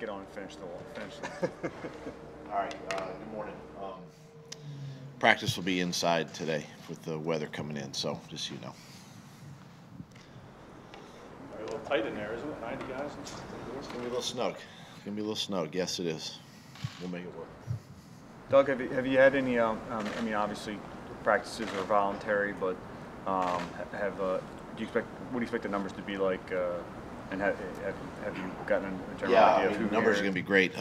get on and finish the All right, good morning. Practice will be inside today with the weather coming in, so just so you know. A little tight in there, isn't it? 90 guys? It's going to be a little snug. It's going to be a little snug. Yes, it is. We'll make it work. Doug, have you had any, I mean, obviously practices are voluntary, but what do you expect the numbers to be like, and have you gotten a general idea of who the numbers are going to be great.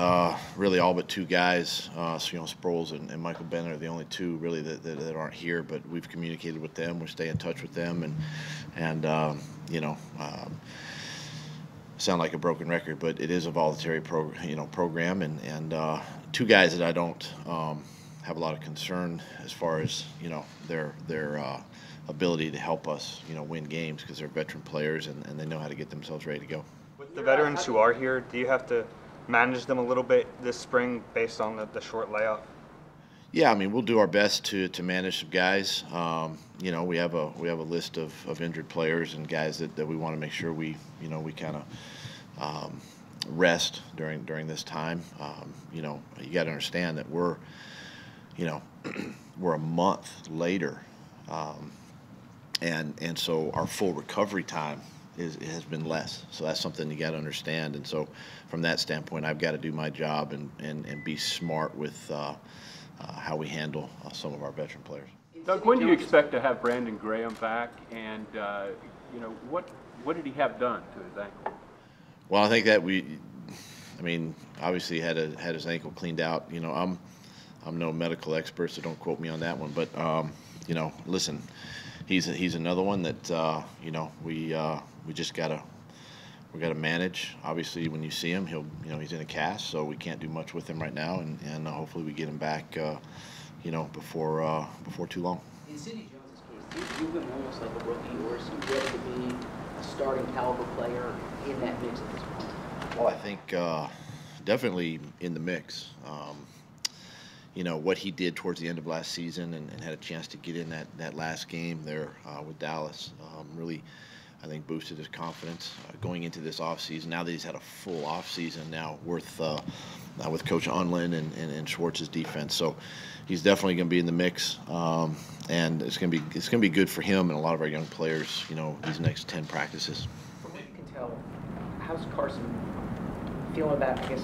Really all but two guys, Sproles and Michael Bennett are the only two really that aren't here, but we've communicated with them. We stay in touch with them, and sound like a broken record, but it is a voluntary program, and two guys that I don't have a lot of concern as far as their ability to help us win games, because they're veteran players and they know how to get themselves ready to go. With the veterans who are here, do you have to manage them a little bit this spring based on the short layoff? Yeah, I mean, we'll do our best to manage some guys. We have a list of injured players and guys that we want to make sure we kind of rest during this time. You got to understand that we're a month later, and so our full recovery time has been less. So that's something you got to understand. And so from that standpoint, I've got to do my job and be smart with how we handle some of our veteran players. Doug, when do you expect to have Brandon Graham back, and what did he have done to his ankle? Well, I think that obviously had his ankle cleaned out. I'm no medical expert, so don't quote me on that one. But listen, he's another one that we just gotta manage. Obviously, when you see him, he's in a cast, so we can't do much with him right now, and hopefully we get him back, before too long. In Sidney Jones's case, do you view him almost like a rookie, or is he ready to be a starting caliber player in that mix at this point? Well, I think definitely in the mix. What he did towards the end of last season and had a chance to get in that last game there with Dallas really, I think, boosted his confidence going into this offseason. Now that he's had a full offseason now with Coach Unlin and Schwartz's defense, so he's definitely going to be in the mix, and it's going to be good for him and a lot of our young players. These next 10 practices. From what you can tell, how's Carson feeling about, I guess,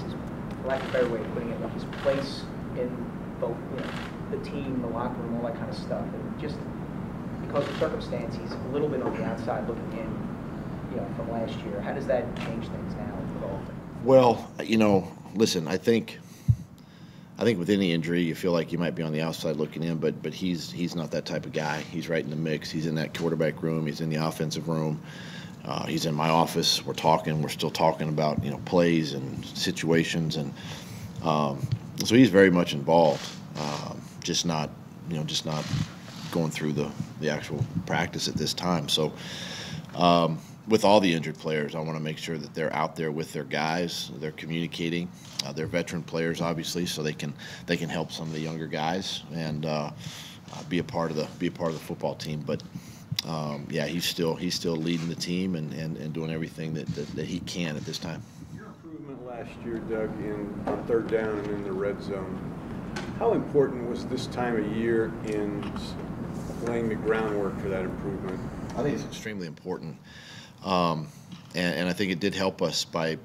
for lack of a better way of putting it, his place in the team, the locker room, all that kind of stuff, and just because of circumstance, he's a little bit on the outside looking in, from last year. How does that change things now with all of it? Well, listen, I think with any injury, you feel like you might be on the outside looking in, but he's not that type of guy. He's right in the mix. He's in that quarterback room. He's in the offensive room. He's in my office. We're still talking about plays and situations, and so he's very much involved. Just not going through the actual practice at this time. So with all the injured players, I want to make sure that they're out there with their guys. They're communicating. They're veteran players, obviously, so they can help some of the younger guys and be a part of the football team. But he's still leading the team and doing everything that he can at this time. Your improvement last year, Doug, on third down and in the red zone, how important was this time of year in laying the groundwork for that improvement? I think it's extremely important, and I think it did help us by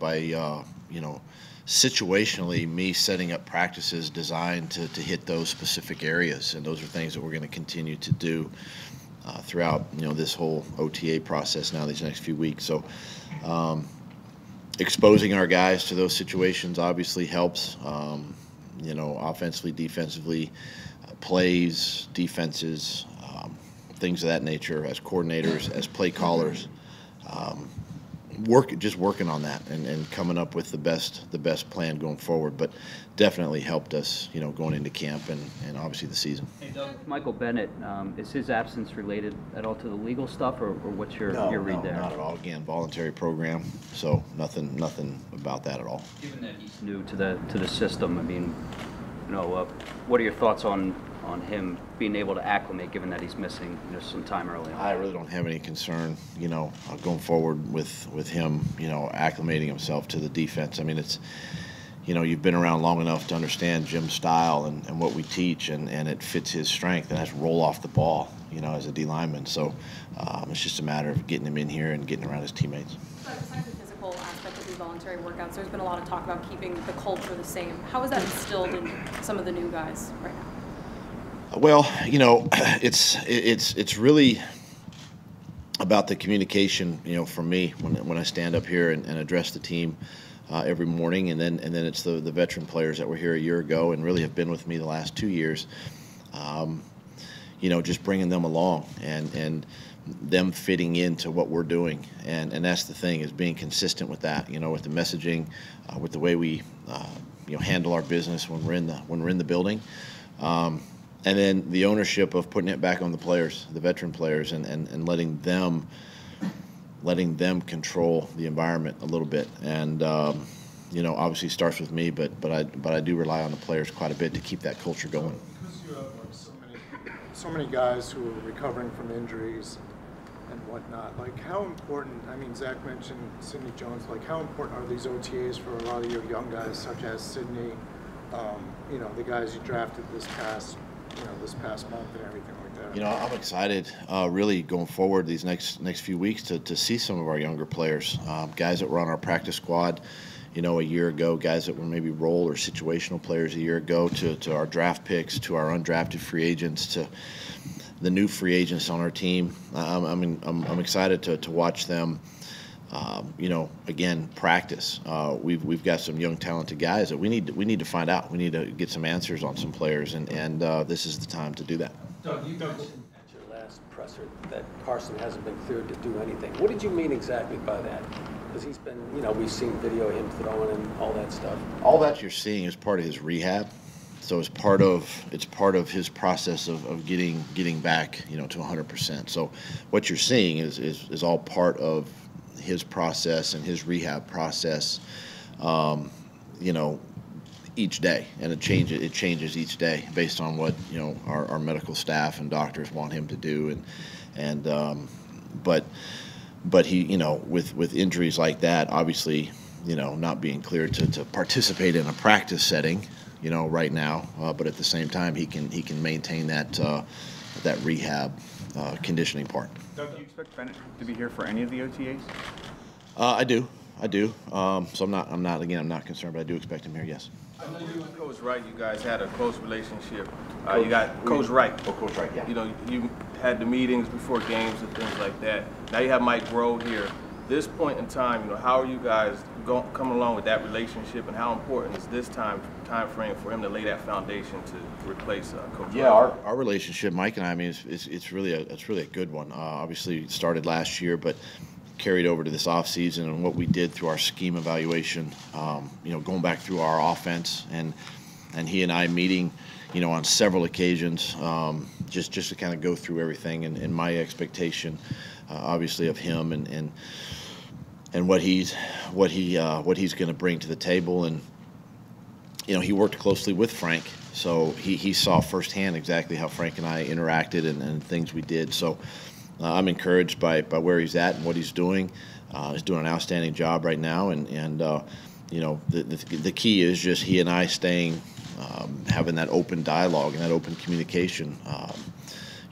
situationally me setting up practices designed to hit those specific areas, and those are things that we're going to continue to do throughout this whole OTA process now these next few weeks. So exposing our guys to those situations obviously helps. Offensively, defensively, plays, defenses, things of that nature, as coordinators, as play callers, working on that and coming up with the best plan going forward. But definitely helped us, going into camp and obviously the season. Hey, Doug, Michael Bennett, is his absence related at all to the legal stuff, or what's your read there? No, not at all. Again, voluntary program, so nothing about that at all. Given that he's new to the system, I mean, what are your thoughts on on him being able to acclimate, given that he's missing some time early on? I really don't have any concern, going forward with him, acclimating himself to the defense. I mean, it's, you've been around long enough to understand Jim's style and what we teach, and it fits his strength, and that's roll off the ball, as a D lineman. So it's just a matter of getting him in here and getting around his teammates. But besides the physical aspect of these voluntary workouts, there's been a lot of talk about keeping the culture the same. How is that instilled in some of the new guys right now? Well, it's really about the communication, for me when I stand up here and address the team every morning, and then it's the veteran players that were here a year ago and really have been with me the last 2 years. Just bringing them along and them fitting into what we're doing, and that's the thing, is being consistent with that, with the messaging, with the way we handle our business when we're in the building, and then the ownership of putting it back on the players, the veteran players, and letting them control the environment a little bit. And obviously it starts with me, but I do rely on the players quite a bit to keep that culture going. Because you have so many guys who are recovering from injuries and whatnot, like how important, I mean, Zach mentioned Sidney Jones, like how important are these OTAs for a lot of your young guys, such as Sidney, the guys you drafted this past month and everything like that? I'm excited, really going forward these next few weeks to see some of our younger players, guys that were on our practice squad, a year ago, guys that were maybe role or situational players a year ago, to our draft picks, to our undrafted free agents, to the new free agents on our team. I'm excited to watch them. Again, practice. We've got some young, talented guys that we need to find out. We need to get some answers on some players, and this is the time to do that. Doug, you mentioned at your last presser that Carson hasn't been cleared to do anything. What did you mean exactly by that? Because he's been, we've seen video of him throwing and all that stuff. All that you're seeing is part of his rehab. So it's part of his process of getting back, to 100%. So what you're seeing is all part of his process and his rehab process, each day, and it changes each day based on what our medical staff and doctors want him to do, but he with injuries like that, obviously not being cleared to participate in a practice setting right now, but at the same time he can maintain that rehab conditioning part. Doug, do you expect Bennett to be here for any of the OTAs? I do. So I'm not concerned, but I do expect him here. Yes. I know you and Coach Wright, you guys had a close relationship. You got Coach Wright. Oh, Coach Wright, yeah. You had the meetings before games and things like that. Now you have Mike Grove here. This point in time, how are you guys coming along with that relationship, and how important is this time frame for him to lay that foundation to replace Coach Yeah, Wright? our relationship, Mike and I mean, it's really a good one. Obviously, it started last year, but carried over to this offseason, and what we did through our scheme evaluation, going back through our offense, and he and I meeting, on several occasions, just to kind of go through everything, and my expectation, obviously, of him and what he's going to bring to the table. And he worked closely with Frank, so he saw firsthand exactly how Frank and I interacted and things we did. So I'm encouraged by where he's at and what he's doing. He's doing an outstanding job right now, and the key is just he and I staying, having that open dialogue and that open communication,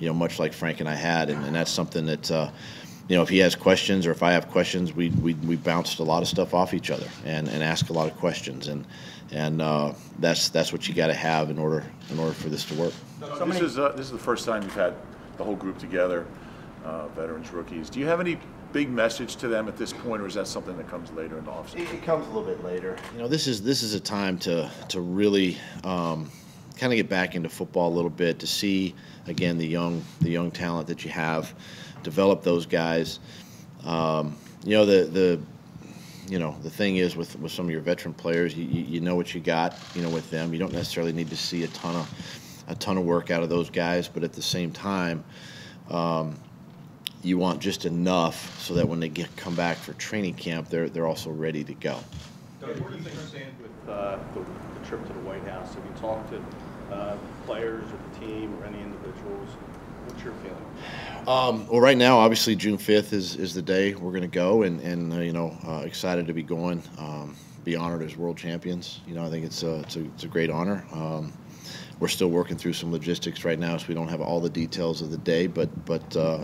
much like Frank and I had, and that's something that if he has questions or if I have questions, we bounced a lot of stuff off each other and ask a lot of questions, and that's what you got to have in order for this to work. This is the first time you've had the whole group together, veterans, rookies. Do you have any big message to them at this point, or is that something that comes later in the offseason? It comes a little bit later. This is a time to really kind of get back into football a little bit, to see again the young talent that you have, develop those guys. The thing is with some of your veteran players, you know what you got, with them. You don't necessarily need to see a ton of work out of those guys, but at the same time, you want just enough so that when they come back for training camp, they're also ready to go. Doug, what do you think stand with the trip to the White House? Have you talked to players or the team or any individuals? What's your feeling? Well, right now, obviously, June 5th is the day we're going to go, and excited to be going, be honored as world champions. I think it's a great honor. We're still working through some logistics right now, so we don't have all the details of the day, but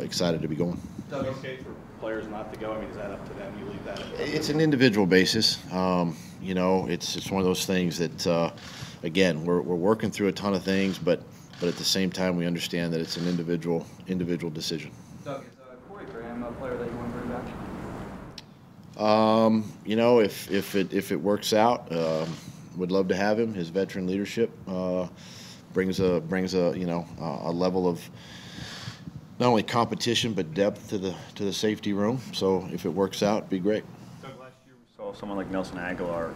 excited to be going. Is it okay for players not to go? I mean, is that up to them? You leave that? It's an individual basis. It's one of those things that, again, we're working through a ton of things, but at the same time, we understand that it's an individual decision. Doug, is Corey Graham a player that you want to bring back? If it works out, would love to have him. His veteran leadership brings a level of not only competition but depth to the safety room. So if it works out, it'd be great. Doug, last year we saw someone like Nelson Aguilar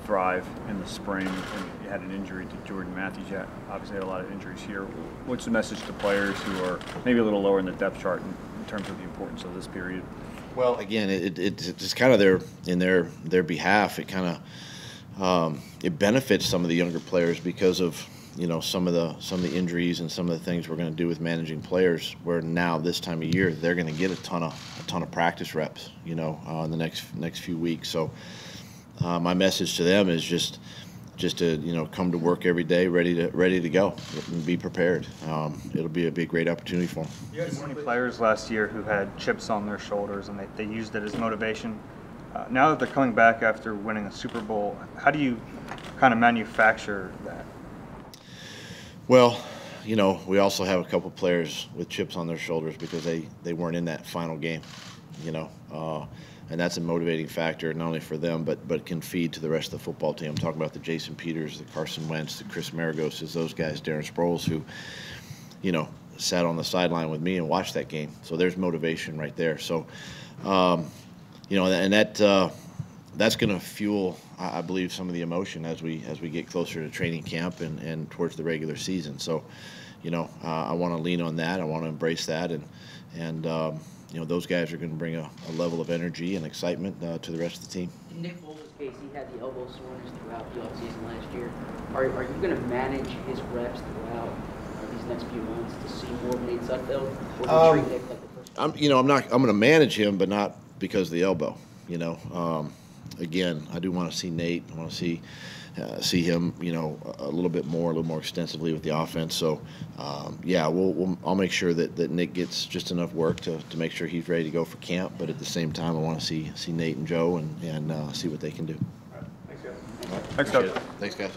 thrive in the spring, and you had an injury to Jordan Matthews. You obviously had a lot of injuries here. What's the message to players who are maybe a little lower in the depth chart in terms of the importance of this period? Well, again, it's kind of in their behalf. It kind of it benefits some of the younger players because of some of the injuries and some of the things we're going to do with managing players. Where now this time of year they're going to get a ton of practice reps, in the next few weeks. So my message to them is just to come to work every day ready to go and be prepared. It'll be a great opportunity for them. You had so many players last year who had chips on their shoulders and they used it as motivation. Now that they're coming back after winning a Super Bowl, how do you kind of manufacture that? Well, we also have a couple players with chips on their shoulders because they weren't in that final game, and that's a motivating factor not only for them but can feed to the rest of the football team. I'm talking about the Jason Peters, the Carson Wentz, the Chris Maragoses, those guys, Darren Sproles, who, sat on the sideline with me and watched that game. So there's motivation right there. So, and that's going to fuel, I believe, some of the emotion as we get closer to training camp and towards the regular season. So, I want to lean on that. I want to embrace that, and those guys are going to bring a level of energy and excitement to the rest of the team. In Nick Foles' case, he had the elbow soreness throughout the offseason last year. Are you going to manage his reps throughout these next few months to see more of Nate Sudfeld? Or treat Nick like the first? I'm going to manage him, but not because of the elbow. Again, I do want to see Nate. I want to see him, a little bit more, a little more extensively with the offense. So, I'll make sure that Nick gets just enough work to make sure he's ready to go for camp. But at the same time, I want to see Nate and Joe and see what they can do. All right. Thanks, guys. All right. Thanks, Doug. Thanks, guys.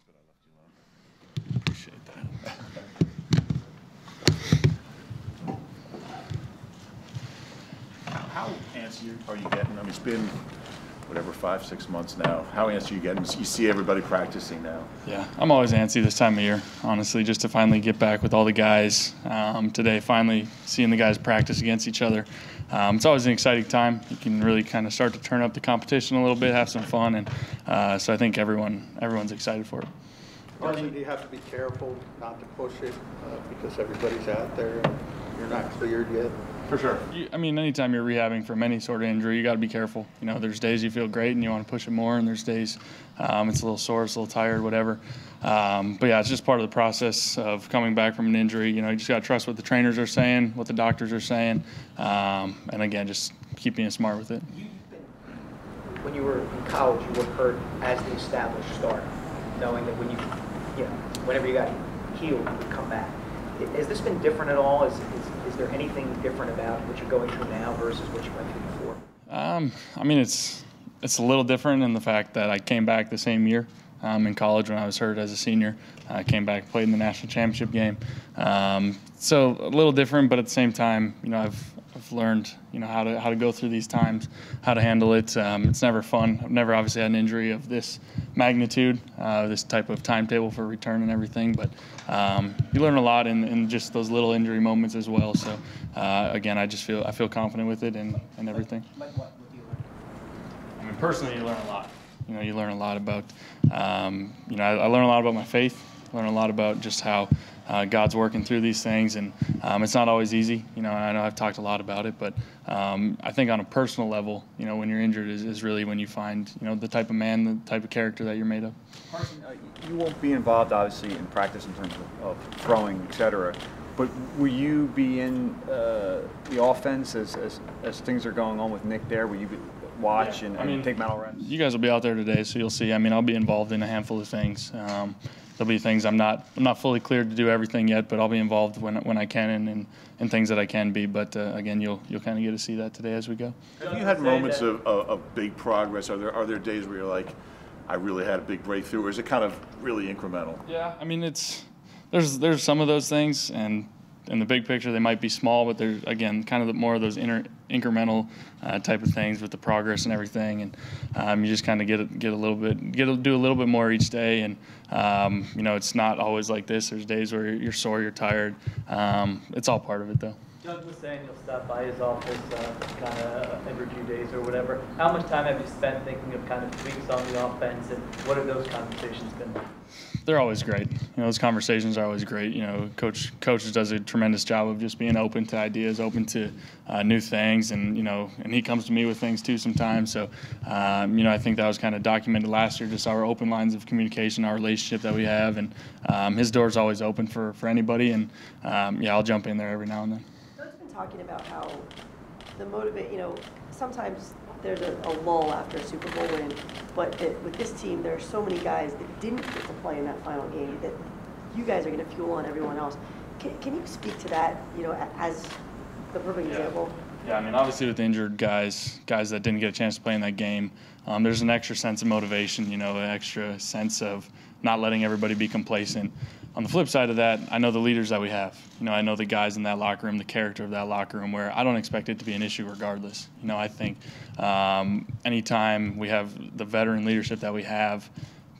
but I left you alone. Appreciate that. How antsy are you getting? I mean, it's been, whatever, 5-6 months now. How antsy are you getting? You see everybody practicing now. Yeah, I'm always antsy this time of year, honestly, just to finally get back with all the guys. Today, finally seeing the guys practice against each other. It's always an exciting time. You can really kind of start to turn up the competition a little bit, have some fun, and so I think everyone's excited for it. Carson, do you have to be careful not to push it because everybody's out there and you're not cleared yet? For sure. I mean, anytime you're rehabbing from any sort of injury, you got to be careful. You know, there's days you feel great and you want to push it more, and there's days it's a little sore, it's a little tired, whatever. But yeah, it's just part of the process of coming back from an injury. You know, you just got to trust what the trainers are saying, what the doctors are saying, and again, just keep being smart with it. When you were in college, you were hurt as the established starter, knowing that when whenever you got healed, you would come back. Has this been different at all? Is there anything different about what you're going through now versus what you went through before? I mean, it's a little different in the fact that I came back the same year in college when I was hurt as a senior. I came back, played in the national championship game. So a little different, but at the same time, you know, I've learned, you know, how to go through these times, how to handle it. It's never fun. I've never obviously had an injury of this magnitude, this type of timetable for return and everything, but you learn a lot in just those little injury moments as well. So again, I feel confident with it and everything. Like what do you learn? I mean, personally, you learn a lot. You know, you learn a lot about, you know, I learn a lot about my faith. I learn a lot about just how God's working through these things, and it's not always easy. You know, I know I've talked a lot about it, but I think on a personal level, you know, when you're injured is really when you find, you know, the type of man, the type of character that you're made of. Carson, you won't be involved, obviously, in practice in terms of throwing, et cetera, but will you be in the offense as things are going on with Nick there? Will you watch and take mental reps? You guys will be out there today, so you'll see. I mean, I'll be involved in a handful of things. There'll be things I'm not fully cleared to do everything yet, but I'll be involved when I can and things that I can be. But again, you'll kind of get to see that today as we go. Have you had moments of big progress? Are there days where you're like, I really had a big breakthrough, or is it kind of really incremental? Yeah, I mean, there's some of those things, and in the big picture they might be small, but there's again kind of more of those incremental type of things with the progress and everything, and you just kind of do a little bit more each day, and you know, it's not always like this. There's days where you're sore, you're tired. It's all part of it, though. Doug was saying you'll stop by his office kind of every few days or whatever. How much time have you spent thinking of kind of tweaks on the offense, and what have those conversations been like? They're always great. You know, those conversations are always great. You know, coach does a tremendous job of just being open to ideas, open to new things, and you know, and he comes to me with things too sometimes. So, you know, I think that was kind of documented last year, just our open lines of communication, our relationship that we have, and his door's always open for anybody. And yeah, I'll jump in there every now and then. Doug's been talking about how you know, sometimes there's a lull after a Super Bowl win, but with this team, there are so many guys that didn't get to play in that final game that you guys are going to fuel on everyone else. Can you speak to that, you know, as the perfect example? Yeah, I mean, obviously with injured guys that didn't get a chance to play in that game, there's an extra sense of motivation, you know, an extra sense of not letting everybody be complacent. On the flip side of that, I know the leaders that we have. You know, I know the guys in that locker room, the character of that locker room, where I don't expect it to be an issue regardless. You know, I think anytime we have the veteran leadership that we have,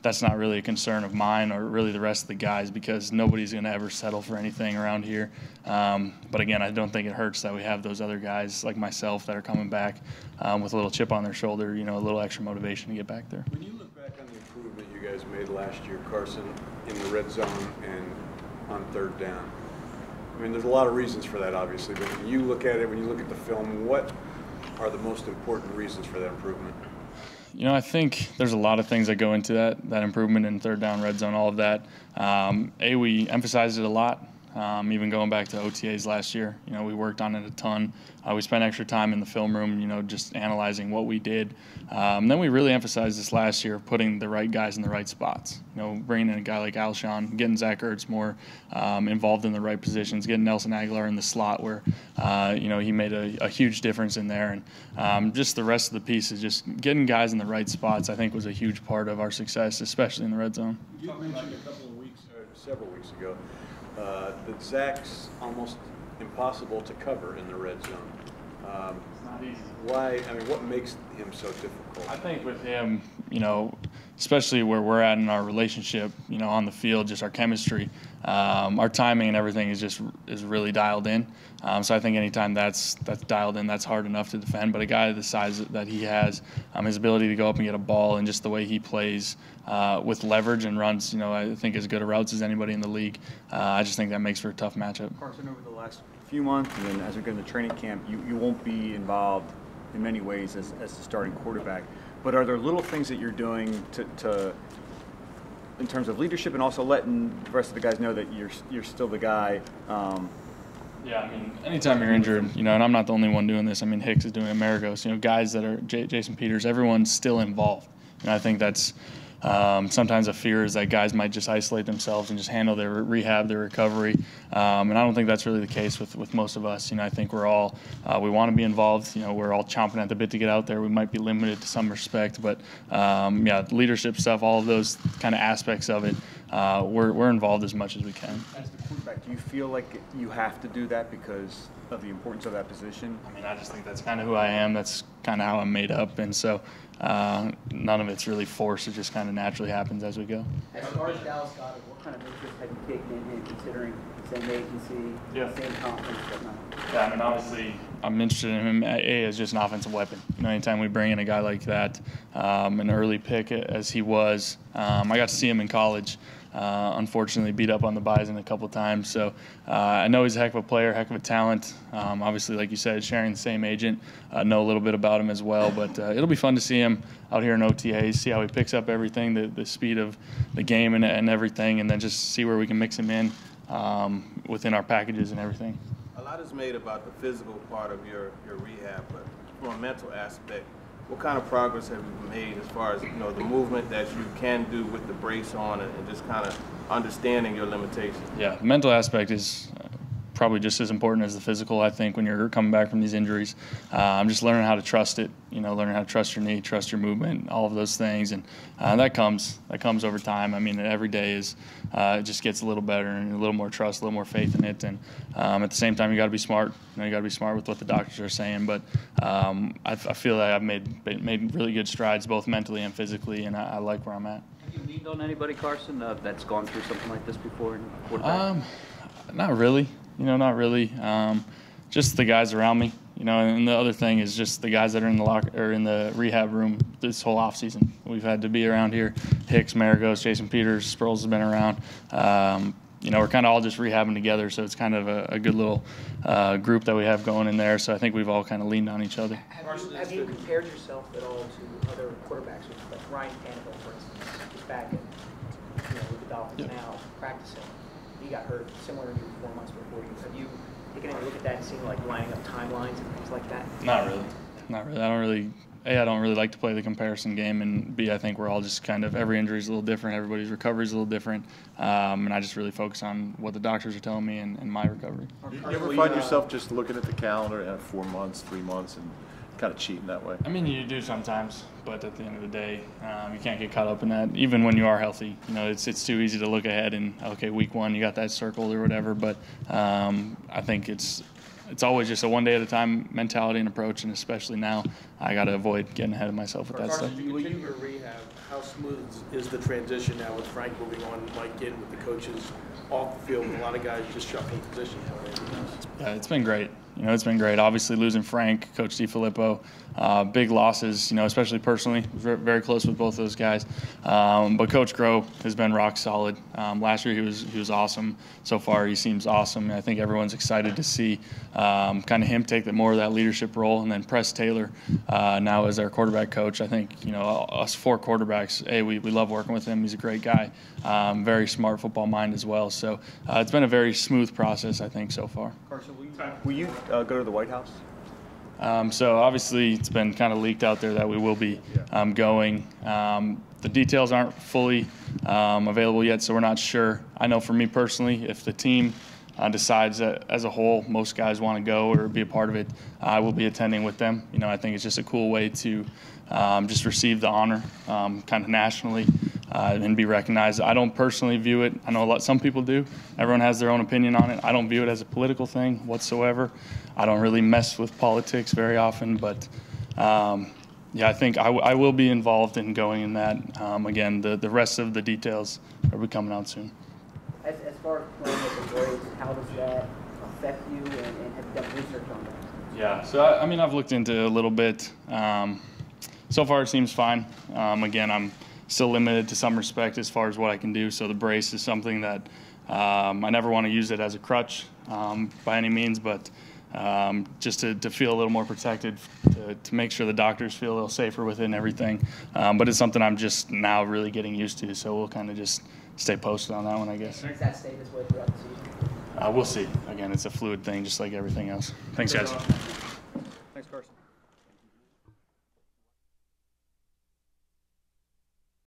that's not really a concern of mine or really the rest of the guys, because nobody's going to ever settle for anything around here. But again, I don't think it hurts that we have those other guys like myself that are coming back with a little chip on their shoulder, you know, a little extra motivation to get back there. When you look back on the improvement you guys made last year, Carson, in the red zone and on third down, I mean, there's a lot of reasons for that, obviously, but when you look at it, when you look at the film, what are the most important reasons for that improvement? You know, I think there's a lot of things that go into that improvement in third down, red zone, all of that. We emphasized it a lot. even going back to OTAs last year. You know, we worked on it a ton. We spent extra time in the film room, you know, just analyzing what we did. Then we really emphasized this last year, putting the right guys in the right spots. You know, bringing in a guy like Alshon, getting Zach Ertz more involved in the right positions, getting Nelson Aguilar in the slot where, you know, he made a huge difference in there. And just the rest of the pieces, just getting guys in the right spots, I think was a huge part of our success, especially in the red zone. You mentioned a couple of weeks, or several weeks ago, that Zach's almost impossible to cover in the red zone. It's not easy. Why? I mean, what makes him so difficult? I think with him, you know, especially where we're at in our relationship, you know, on the field, just our chemistry, our timing and everything is really dialed in. So I think anytime that's dialed in, that's hard enough to defend. But a guy the size that he has, his ability to go up and get a ball, and just the way he plays with leverage and runs, you know, I think as good a routes as anybody in the league. I just think that makes for a tough matchup. Carson, over the last few months, and then as we go into training camp, you won't be involved in many ways as the starting quarterback. But are there little things that you're doing to in terms of leadership, and also letting the rest of the guys know that you're still the guy? Yeah, I mean, anytime you're injured, you know, and I'm not the only one doing this. I mean, Hicks is doing it, Maragos, you know, guys that are Jason Peters, everyone's still involved. And I think that's sometimes a fear is that guys might just isolate themselves and just handle their rehab, their recovery. And I don't think that's really the case with most of us. You know, I think we're all, we want to be involved. You know, we're all chomping at the bit to get out there. We might be limited to some respect, but yeah, leadership stuff, all of those kind of aspects of it, we're involved as much as we can. As the quarterback, do you feel like you have to do that because of the importance of that position? I mean, I just think that's kind of who I am. That's kind of how I'm made up. And so none of it's really forced. It just kind of naturally happens as we go. As far as Dallas Goedert, what kind of interest have you taken in him, considering same agency, same conference, whatnot? Yeah, I mean, obviously, I'm interested in him as just an offensive weapon. You know, anytime we bring in a guy like that, an early pick as he was, I got to see him in college. Unfortunately, beat up on the Bison a couple times. So I know he's a heck of a player, heck of a talent. Obviously, like you said, sharing the same agent, know a little bit about him as well. But it'll be fun to see him out here in OTAs, see how he picks up everything, the speed of the game and everything, and then just see where we can mix him in within our packages and everything. A lot is made about the physical part of your rehab, but from a mental aspect, what kind of progress have you made as far as, you know, the movement that you can do with the brace on and just kind of understanding your limitations? Yeah, the mental aspect is probably just as important as the physical, I think, when you're coming back from these injuries. I'm just learning how to trust it, you know, learning how to trust your knee, trust your movement, all of those things. And that comes over time. I mean, every day is it just gets a little better and a little more trust, a little more faith in it. And at the same time, you got to be smart. You know, you got to be smart with what the doctors are saying. But I feel like I've made really good strides both mentally and physically, and I like where I'm at. Have you leaned on anybody, Carson, that's gone through something like this before in quarterback? Not really. You know, not really. Just the guys around me. You know, and the other thing is just the guys that are in the rehab room this whole off season. We've had to be around here. Hicks, Maragos, Jason Peters, Sproles has been around. You know, we're kind of all just rehabbing together, so it's kind of a good little group that we have going in there. So I think we've all kind of leaned on each other. Have you compared yourself at all to other quarterbacks, like Ryan Tannehill, for instance, who's back with the Dolphins now practicing? He got hurt similar to 4 months before you. Have you taken a look at that and seen like lining up timelines and things like that? Not really. Not really. I don't really like to play the comparison game, and B, I think we're all just kind of, every injury is a little different, everybody's recovery is a little different, and I just really focus on what the doctors are telling me and my recovery. You ever find yourself just looking at the calendar at 4 months, 3 months, and kind of cheating that way? I mean, you do sometimes, but at the end of the day, you can't get caught up in that. Even when you are healthy, you know, it's too easy to look ahead and, okay, week 1, you got that circled or whatever, but I think it's always just a one day at a time mentality and approach, and especially now, I got to avoid getting ahead of myself with that stuff. Carson, you continue your rehab. How smooth is the transition now with Frank moving on, Mike in with the coaches off the field, with a lot of guys just shuffling positions? Yeah, it's been great. It's been great. Obviously, losing Frank, Coach DiFilippo, big losses, especially personally. Very close with both those guys. But Coach Groh has been rock solid. Last year he was awesome. So far he seems awesome. I think everyone's excited to see kind of him take more of that leadership role. And then Press Taylor now as our quarterback coach. I think, us 4 quarterbacks, we love working with him. He's a great guy. Very smart football mind as well. So it's been a very smooth process, I think, so far. Carson, will you go to the White House? So obviously it's been kind of leaked out there that we will be going. The details aren't fully available yet, so we're not sure. I know for me personally, if the team decides that as a whole most guys want to go or be a part of it, I will be attending with them. I think it's just a cool way to just receive the honor kind of nationally and be recognized. I don't personally view it. I know some people do. Everyone has their own opinion on it. I don't view it as a political thing whatsoever. I don't really mess with politics very often, but I think I will be involved in going in that. Again, the rest of the details will be coming out soon. As far as playing with the boys, how does that affect you, and have you done research on that? Yeah, so I've looked into it a little bit. So far it seems fine. Again, I'm still limited to some respect as far as what I can do, so the brace is something that I never want to use it as a crutch by any means, but just to feel a little more protected, to make sure the doctors feel a little safer with it and everything. But it's something I'm just now really getting used to, so we'll kind of just stay posted on that one, I guess. Does that stay this way throughout the season? We'll see. Again, it's a fluid thing just like everything else. Thanks, guys.